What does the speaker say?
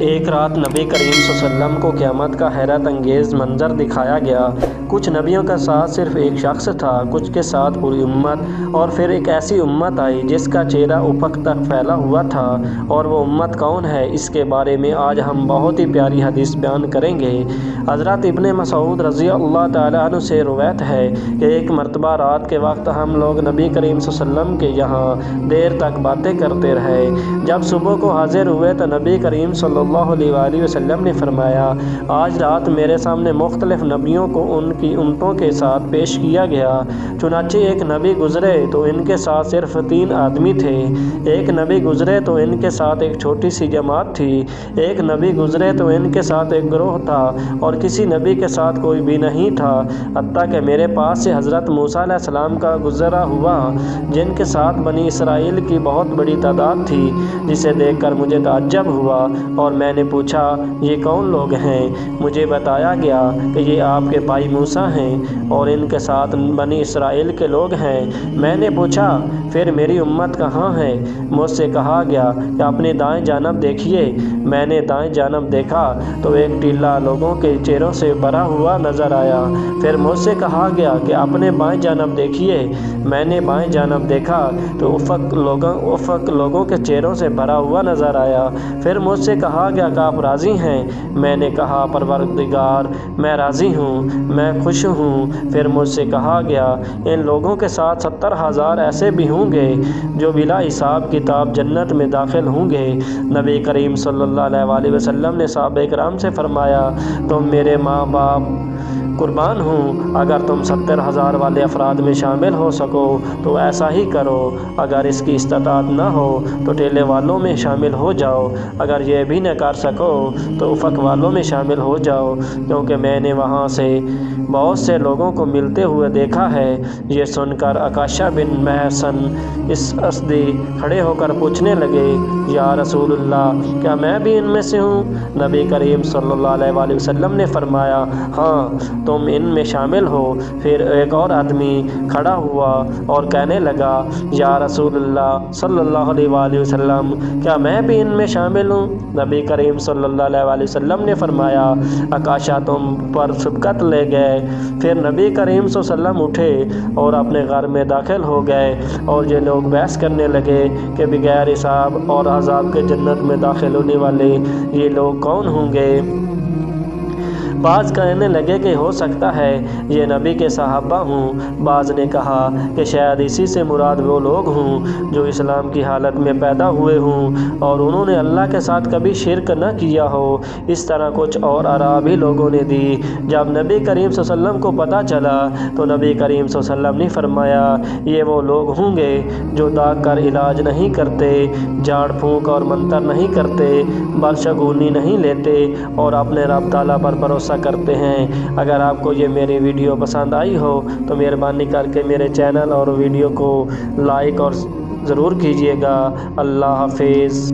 ایک رات نبی کریم صلی اللہ علیہ وسلم کو قیامت کا حیرت انگیز منظر دکھایا گیا۔ کچھ نبیوں کے ساتھ صرف ایک شخص تھا، کچھ کے ساتھ پوری امت، اور پھر ایک ایسی امت آئی جس کا چہرہ افق تک پھیلا ہوا تھا۔ اور وہ امت کون ہے، اس کے بارے میں آج ہم بہت ہی پیاری حدیث بیان کریں گے۔ حضرت ابن مسعود رضی اللہ تعالیٰ عنہ سے روایت ہے کہ ایک مرتبہ رات کے وقت ہم لوگ نبی کریم صلی اللہ علیہ وسلم کے یہاں دیر تک باتیں کرتے رہے۔ جب صبح کو حاضر ہوئے تو نبی کریم صلی اللہ علیہ وآلہ وسلم نے فرمایا، آج رات میرے سامنے مختلف نبیوں کو ان کی امتوں کے ساتھ پیش کیا گیا۔ چنانچہ ایک نبی گزرے تو ان کے ساتھ صرف 3 آدمی تھے، ایک نبی گزرے تو ان کے ساتھ ایک چھوٹی سی جماعت تھی، ایک نبی گزرے تو ان کے ساتھ ایک گروہ تھا، اور کسی نبی کے ساتھ کوئی بھی نہیں تھا، حتیٰ کہ میرے پاس سے حضرت موسیٰ علیہ السلام کا گزرا ہوا، جن کے ساتھ بنی اسرائیل کی بہت بڑی تعداد تھی، جسے دیکھ کر مجھے تعجب ہوا، اور میں نے پوچھا یہ کون لوگ ہیں؟ مجھے بتایا گیا کہ یہ آپ کے بھائی موسیٰ ہیں اور ان کے ساتھ بنی اسرائیل کے لوگ ہیں۔ میں نے پوچھا پھر میری امت کہاں ہے؟ مجھ سے کہا گیا کہ اپنی دائیں جانب دیکھیے۔ میں نے دائیں جانب دیکھا تو ایک ٹیلہ لوگوں کے چہروں سے بھرا ہوا نظر آیا۔ پھر مجھ سے کہا گیا کہ اپنے بائیں جانب دیکھیے۔ میں نے بائیں جانب دیکھا تو افق لوگوں کے چہروں سے بھرا ہوا نظر آیا۔ پھر مجھ سے کہا گیا کہ آپ راضی ہیں؟ میں نے کہا پروردگار، میں راضی ہوں، میں خوش ہوں۔ پھر مجھ سے کہا گیا ان لوگوں کے ساتھ 70,000 ایسے بھی ہوں گے جو بلا حساب کتاب جنت میں داخل ہوں گے۔ نبی کریم صلی اللہ علیہ وآلہ وسلم نے صحابہ کرام سے فرمایا، تم میرے ماں باپ قربان ہوں، اگر تم 70,000 والے افراد میں شامل ہو سکو تو ایسا ہی کرو، اگر اس کی استطاعت نہ ہو تو ٹیلے والوں میں شامل ہو جاؤ، اگر یہ بھی نہ کر سکو تو افق والوں میں شامل ہو جاؤ، کیونکہ میں نے وہاں سے بہت سے لوگوں کو ملتے ہوئے دیکھا ہے۔ یہ سن کر عکاشہ بن محصن اسدی کھڑے ہو کر پوچھنے لگے، یا رسول اللہ، کیا میں بھی ان میں سے ہوں؟ نبی کریم صلی اللہ علیہ وآلہ وسلم نے فرمایا، ہاں تم ان میں شامل ہو۔ پھر ایک اور آدمی کھڑا ہوا اور کہنے لگا، یا رسول اللہ صلی اللہ علیہ وآلہ وسلم، کیا میں بھی ان میں شامل ہوں؟ نبی کریم صلی اللہ علیہ وآلہ وسلم نے فرمایا، عکاشہ تم پر سبقت لے گئے۔ پھر نبی کریم صلی اللہ علیہ وسلم اٹھے اور اپنے گھر میں داخل ہو گئے، اور یہ لوگ بحث کرنے لگے کہ بغیر حساب اور عذاب کے جنت میں داخل ہونے والے یہ لوگ کون ہوں گے؟ بعض کہنے لگے کہ ہو سکتا ہے یہ نبی کے صحابہ ہوں، بعض نے کہا کہ شاید اسی سے مراد وہ لوگ ہوں جو اسلام کی حالت میں پیدا ہوئے ہوں اور انہوں نے اللہ کے ساتھ کبھی شرک نہ کیا ہو۔ اس طرح کچھ اور آراء بھی لوگوں نے دی۔ جب نبی کریم صلی اللہ علیہ وسلم کو پتہ چلا تو نبی کریم صلی اللہ علیہ وسلم نے فرمایا، یہ وہ لوگ ہوں گے جو داغ کر علاج نہیں کرتے، جھاڑ پھونک اور منتر نہیں کرتے، بدشگونی نہیں لیتے، اور اپنے رب تعالیٰ پر بھروسہ کرتے ہیں۔ اگر آپ کو یہ میری ویڈیو پسند آئی ہو تو مہربانی کر کے میرے چینل اور ویڈیو کو لائک اور ضرور کیجیے گا۔ اللہ حافظ۔